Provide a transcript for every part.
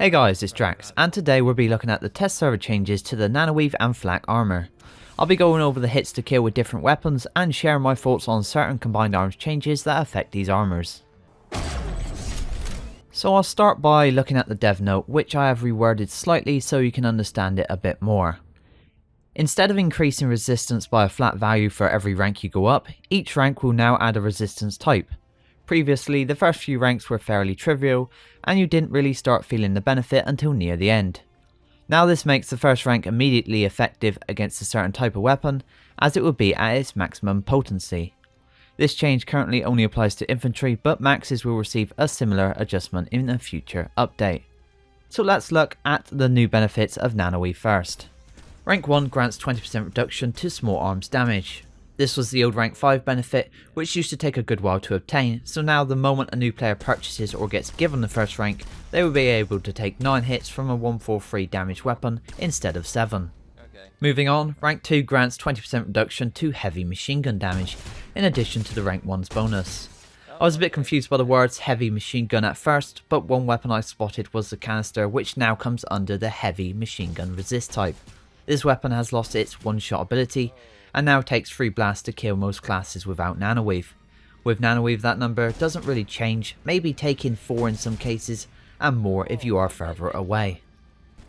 Hey guys, it's Drax, and today we'll be looking at the test server changes to the Nanoweave and Flak armour. I'll be going over the hits to kill with different weapons and sharing my thoughts on certain combined arms changes that affect these armours. So I'll start by looking at the dev note, which I have reworded slightly so you can understand it a bit more. Instead of increasing resistance by a flat value for every rank you go up, each rank will now add a resistance type. Previously, the first few ranks were fairly trivial, and you didn't really start feeling the benefit until near the end. Now this makes the first rank immediately effective against a certain type of weapon, as it would be at its maximum potency. This change currently only applies to Infantry, but Maxes will receive a similar adjustment in a future update. So let's look at the new benefits of Nanoweave first. Rank 1 grants 20% reduction to small arms damage. This was the old rank 5 benefit, which used to take a good while to obtain, so now the moment a new player purchases or gets given the first rank, they will be able to take 9 hits from a 143 damage weapon instead of 7. Moving on, rank 2 grants 20% reduction to heavy machine gun damage, in addition to the rank 1's bonus. I was a bit confused by the words heavy machine gun at first, but one weapon I spotted was the canister, which now comes under the heavy machine gun resist type. This weapon has lost its one-shot ability, and now takes 3 blasts to kill most classes without Nanoweave. With Nanoweave that number doesn't really change, maybe taking 4 in some cases, and more if you are further away.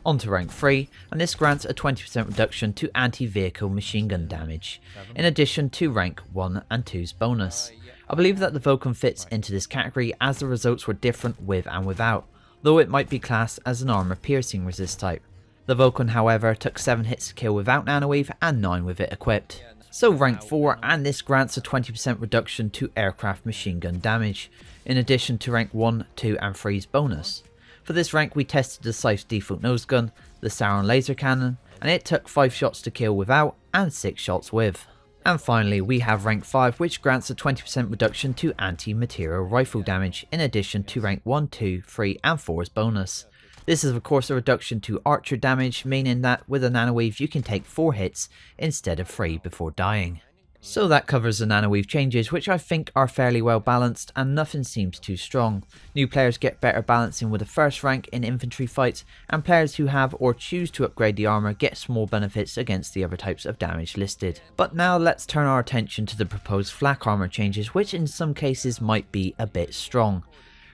On to rank 3, and this grants a 20% reduction to anti-vehicle machine gun damage, in addition to rank 1 and 2's bonus. I believe that the Vulcan fits into this category as the results were different with and without, though it might be classed as an armor piercing resist type. The Vulcan, however, took 7 hits to kill without Nanoweave and 9 with it equipped. So rank 4, and this grants a 20% reduction to aircraft machine gun damage, in addition to rank 1, 2 and 3's bonus. For this rank we tested the Scythe's default nose gun, the Sauron laser cannon, and it took 5 shots to kill without and 6 shots with. And finally we have rank 5, which grants a 20% reduction to anti-material rifle damage, in addition to rank 1, 2, 3 and 4's bonus. This is of course a reduction to archer damage, meaning that with a Nanoweave you can take 4 hits instead of 3 before dying. So that covers the Nanoweave changes, which I think are fairly well balanced and nothing seems too strong. New players get better balancing with the first rank in infantry fights, and players who have or choose to upgrade the armour get small benefits against the other types of damage listed. But now let's turn our attention to the proposed flak armour changes, which in some cases might be a bit strong.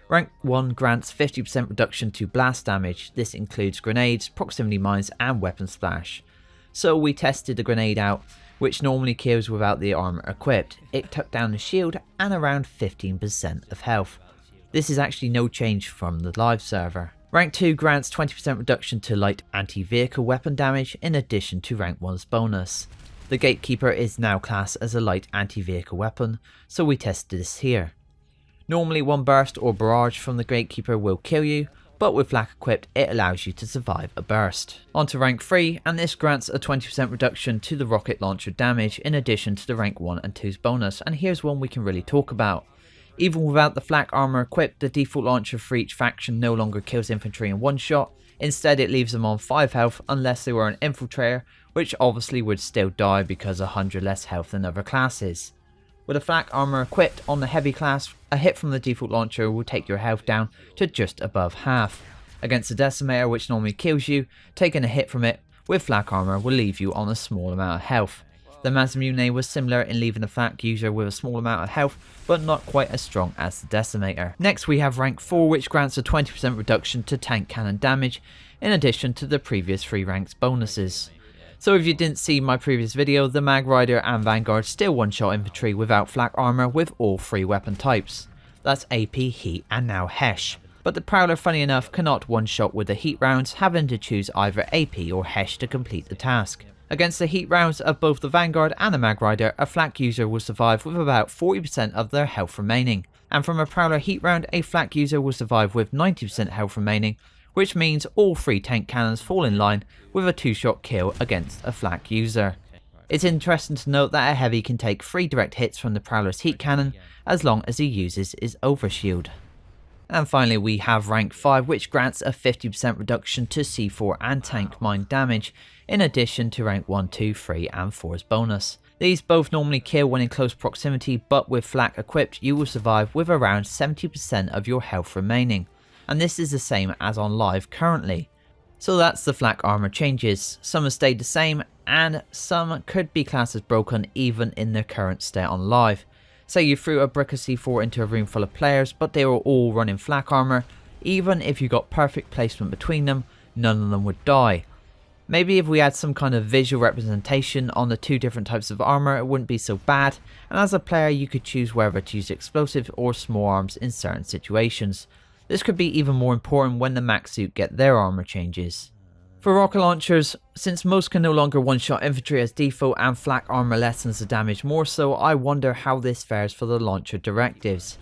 Rank 1 grants 50% reduction to blast damage. This includes grenades, proximity mines and weapon splash. So we tested the grenade out, which normally kills without the armour equipped. It took down the shield and around 15% of health. This is actually no change from the live server. Rank 2 grants 20% reduction to light anti-vehicle weapon damage, in addition to rank 1's bonus. The Gatekeeper is now classed as a light anti-vehicle weapon, so we tested this here. Normally 1 burst or barrage from the Gatekeeper will kill you, but with Flak equipped it allows you to survive a burst. On to rank 3, and this grants a 20% reduction to the rocket launcher damage, in addition to the rank 1 and 2's bonus, and here's one we can really talk about. Even without the Flak armour equipped, the default launcher for each faction no longer kills infantry in one shot. Instead it leaves them on 5 health unless they were an infiltrator, which obviously would still die because 100 less health than other classes. With a flak armour equipped on the heavy class, a hit from the default launcher will take your health down to just above half. Against the decimator, which normally kills you, taking a hit from it with flak armour will leave you on a small amount of health. The Mazmune was similar in leaving the flak user with a small amount of health, but not quite as strong as the decimator. Next we have rank 4, which grants a 20% reduction to tank cannon damage, in addition to the previous 3 ranks bonuses. So if you didn't see my previous video, the Mag Rider and Vanguard still one-shot infantry without flak armour with all 3 weapon types. That's AP, heat and now Hesh. But the Prowler, funny enough, cannot one-shot with the heat rounds, having to choose either AP or Hesh to complete the task. Against the heat rounds of both the Vanguard and the Mag Rider, a flak user will survive with about 40% of their health remaining. And from a Prowler heat round, a flak user will survive with 90% health remaining, which means all 3 tank cannons fall in line with a 2-shot kill against a flak user. It's interesting to note that a heavy can take 3 direct hits from the Prowler's heat cannon as long as he uses his overshield. And finally we have rank 5, which grants a 50% reduction to C4 and tank mine damage, in addition to rank 1, 2, 3 and 4's bonus. These both normally kill when in close proximity, but with flak equipped you will survive with around 70% of your health remaining. and this is the same as on live currently. So that's the flak armor changes. Some have stayed the same, and some could be classed as broken even in their current state on live. Say you threw a brick of C4 into a room full of players, but they were all running flak armor. Even if you got perfect placement between them, none of them would die. Maybe if we had some kind of visual representation on the two different types of armor, it wouldn't be so bad, and as a player you could choose whether to use explosives or small arms in certain situations. This could be even more important when the max suit get their armor changes. For rocket launchers, since most can no longer one-shot infantry as default and flak armor lessens the damage more so, I wonder how this fares for the launcher directives.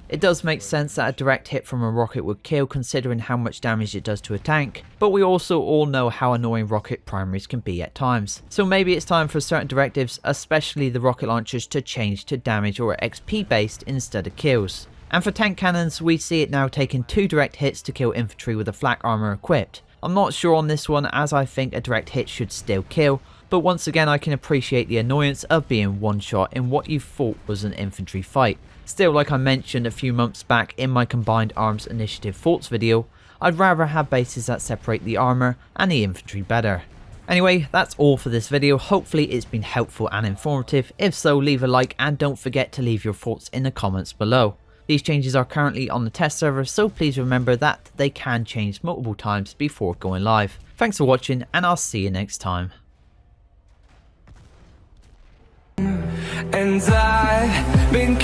It does make sense that a direct hit from a rocket would kill considering how much damage it does to a tank, but we also all know how annoying rocket primaries can be at times. So maybe it's time for certain directives, especially the rocket launchers, to change to damage or XP based instead of kills. And for tank cannons, we see it now taking 2 direct hits to kill infantry with a flak armor equipped. I'm not sure on this one as I think a direct hit should still kill, but once again I can appreciate the annoyance of being one shot in what you thought was an infantry fight. Still, like I mentioned a few months back in my Combined Arms Initiative Thoughts video, I'd rather have bases that separate the armor and the infantry better. Anyway, that's all for this video. Hopefully it's been helpful and informative. If so, leave a like and don't forget to leave your thoughts in the comments below. These changes are currently on the test server, so please remember that they can change multiple times before going live. Thanks for watching, and I'll see you next time. And I've been